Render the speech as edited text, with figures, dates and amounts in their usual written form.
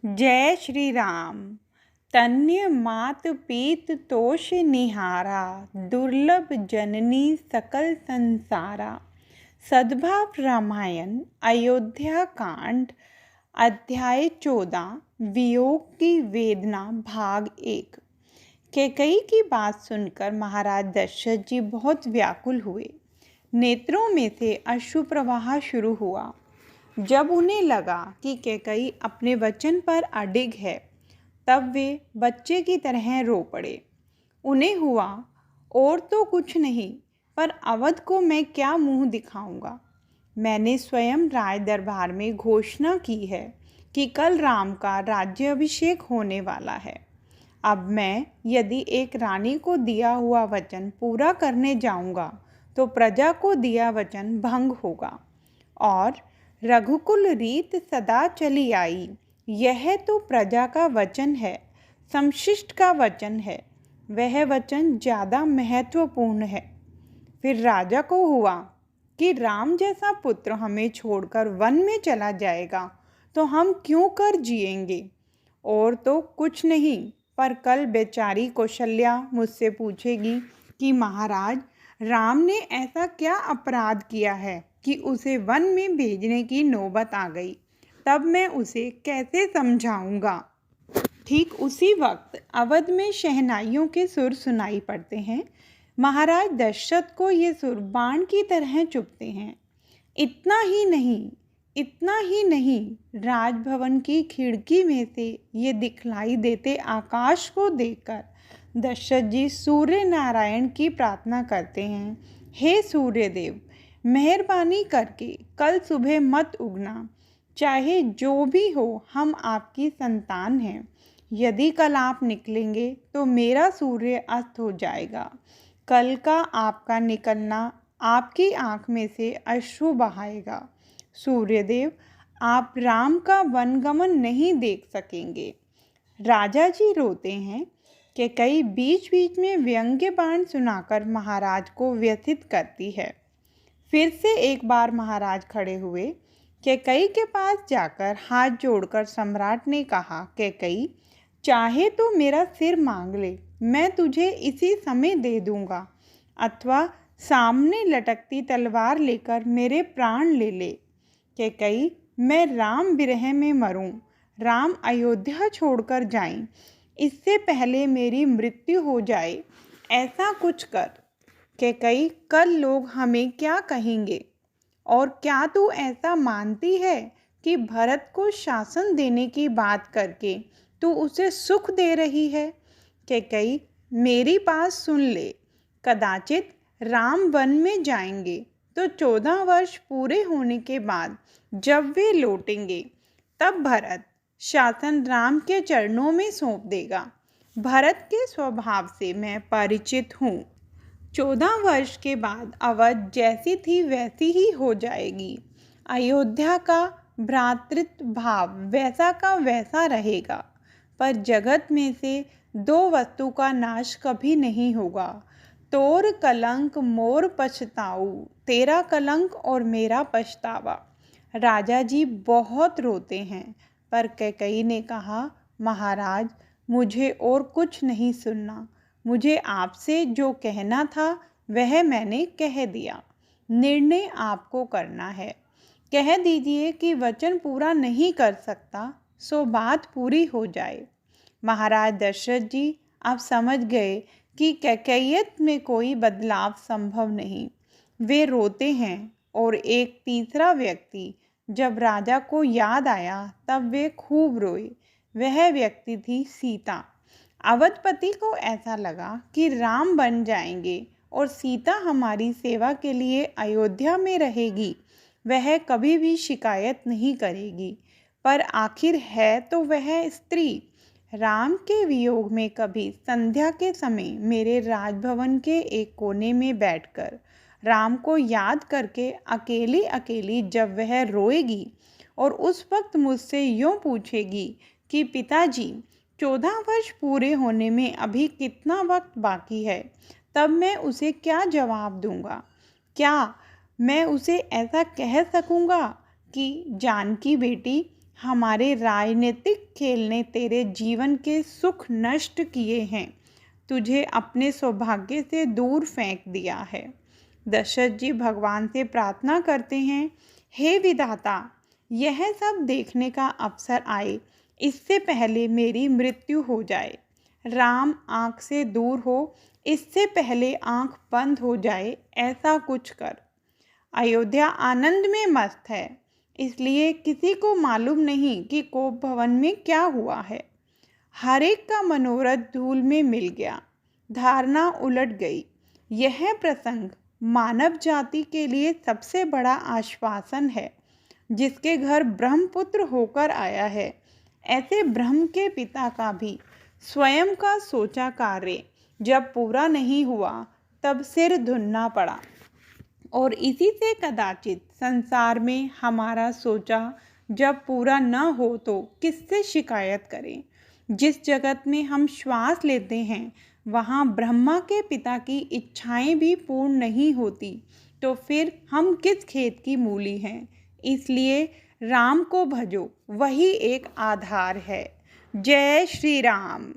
जय श्री राम। तन्य मात पीत तोष निहारा, दुर्लभ जननी सकल संसारा। सद्भाव रामायण अयोध्या कांड अध्याय 14 वियोग की वेदना भाग 1। कैकेयी की बात सुनकर महाराज दशरथ जी बहुत व्याकुल हुए। नेत्रों में से अश्रु प्रवाह शुरू हुआ। जब उन्हें लगा कि कैकेयी अपने वचन पर अडिग है, तब वे बच्चे की तरह रो पड़े। उन्हें हुआ, और तो कुछ नहीं, पर अवध को मैं क्या मुंह दिखाऊंगा। मैंने स्वयं राज दरबार में घोषणा की है कि कल राम का राज्याभिषेक होने वाला है। अब मैं यदि एक रानी को दिया हुआ वचन पूरा करने जाऊंगा तो प्रजा को दिया वचन भंग होगा। और रघुकुल रीत सदा चली आई, यह तो प्रजा का वचन है, समशिष्ट का वचन है, वह वचन ज़्यादा महत्वपूर्ण है। फिर राजा को हुआ कि राम जैसा पुत्र हमें छोड़कर वन में चला जाएगा तो हम क्यों कर जिएंगे। और तो कुछ नहीं, पर कल बेचारी कौशल्या मुझसे पूछेगी कि महाराज, राम ने ऐसा क्या अपराध किया है कि उसे वन में भेजने की नौबत आ गई। तब मैं उसे कैसे समझाऊंगा। ठीक उसी वक्त अवध में शहनाइयों के सुर सुनाई पड़ते हैं। महाराज दशरथ को ये सुर बाण की तरह चुभते हैं। इतना ही नहीं, राजभवन की खिड़की में से ये दिखलाई देते आकाश को देखकर दशरथ जी सूर्य नारायण की प्रार्थना करते हैं। हे सूर्यदेव, मेहरबानी करके कल सुबह मत उगना। चाहे जो भी हो, हम आपकी संतान हैं। यदि कल आप निकलेंगे तो मेरा सूर्य अस्त हो जाएगा। कल का आपका निकलना आपकी आँख में से अश्रु बहाएगा। सूर्यदेव, आप राम का वनगमन नहीं देख सकेंगे। राजा जी रोते हैं। कैकेयी बीच बीच में व्यंग्य बाण सुनाकर महाराज को व्यथित करती है। फिर से एक बार महाराज खड़े हुए। कैकेयी के पास जाकर हाथ जोड़कर सम्राट ने कहा, कैकेयी, चाहे तो मेरा सिर मांग ले, मैं तुझे इसी समय दे दूंगा, अथवा सामने लटकती तलवार लेकर मेरे प्राण ले ले। कैकेयी, मैं राम विरह में मरूं, राम अयोध्या छोड़कर जाएं, इससे पहले मेरी मृत्यु हो जाए, ऐसा कुछ कर। कैकेयी, कल लोग हमें क्या कहेंगे। और क्या तू ऐसा मानती है कि भरत को शासन देने की बात करके तू उसे सुख दे रही है। कैकेयी, मेरी बात सुन ले। कदाचित राम वन में जाएंगे तो 14 वर्ष पूरे होने के बाद जब वे लौटेंगे, तब भरत शासन राम के चरणों में सौंप देगा। भरत के स्वभाव से मैं परिचित हूँ। 14 वर्ष के बाद अवध जैसी थी वैसी ही हो जाएगी। अयोध्या का भ्रातृत्व भाव वैसा का वैसा रहेगा। पर जगत में से 2 वस्तु का नाश कभी नहीं होगा। तोर कलंक मोर पछताऊ, तेरा कलंक और मेरा पछतावा। राजा जी बहुत रोते हैं। पर कैकेयी ने कहा, महाराज, मुझे और कुछ नहीं सुनना। मुझे आपसे जो कहना था वह मैंने कह दिया। निर्णय आपको करना है। कह दीजिए कि वचन पूरा नहीं कर सकता, सो बात पूरी हो जाए। महाराज दशरथ जी आप समझ गए कि कैकेयियत में कोई बदलाव संभव नहीं। वे रोते हैं। और एक तीसरा व्यक्ति जब राजा को याद आया तब वे खूब रोए। वह व्यक्ति थी सीता। अवधपति को ऐसा लगा कि राम बन जाएंगे और सीता हमारी सेवा के लिए अयोध्या में रहेगी। वह कभी भी शिकायत नहीं करेगी। पर आखिर है तो वह स्त्री। राम के वियोग में कभी संध्या के समय मेरे राजभवन के एक कोने में बैठकर राम को याद करके अकेली अकेली जब वह रोएगी और उस वक्त मुझसे यूँ पूछेगी कि पिताजी, 14 वर्ष पूरे होने में अभी कितना वक्त बाकी है, तब मैं उसे क्या जवाब दूंगा। क्या मैं उसे ऐसा कह सकूंगा कि जानकी बेटी, हमारे राजनीतिक खेल ने तेरे जीवन के सुख नष्ट किए हैं, तुझे अपने सौभाग्य से दूर फेंक दिया है। दशरथ जी भगवान से प्रार्थना करते हैं, हे विधाता, यह सब देखने का अवसर आए इससे पहले मेरी मृत्यु हो जाए। राम आँख से दूर हो इससे पहले आँख बंद हो जाए, ऐसा कुछ कर। अयोध्या आनंद में मस्त है, इसलिए किसी को मालूम नहीं कि कोप भवन में क्या हुआ है। हर एक का मनोरथ धूल में मिल गया, धारणा उलट गई। यह प्रसंग मानव जाति के लिए सबसे बड़ा आश्वासन है। जिसके घर ब्रह्मपुत्र होकर आया है, ऐसे ब्रह्म के पिता का भी स्वयं का सोचा कार्य जब पूरा नहीं हुआ तब सिर धुनना पड़ा। और इसी से कदाचित संसार में हमारा सोचा जब पूरा न हो तो किससे शिकायत करें। जिस जगत में हम श्वास लेते हैं वहाँ ब्रह्मा के पिता की इच्छाएं भी पूर्ण नहीं होती, तो फिर हम किस खेत की मूली हैं। इसलिए राम को भजो, वही एक आधार है। जय श्री राम।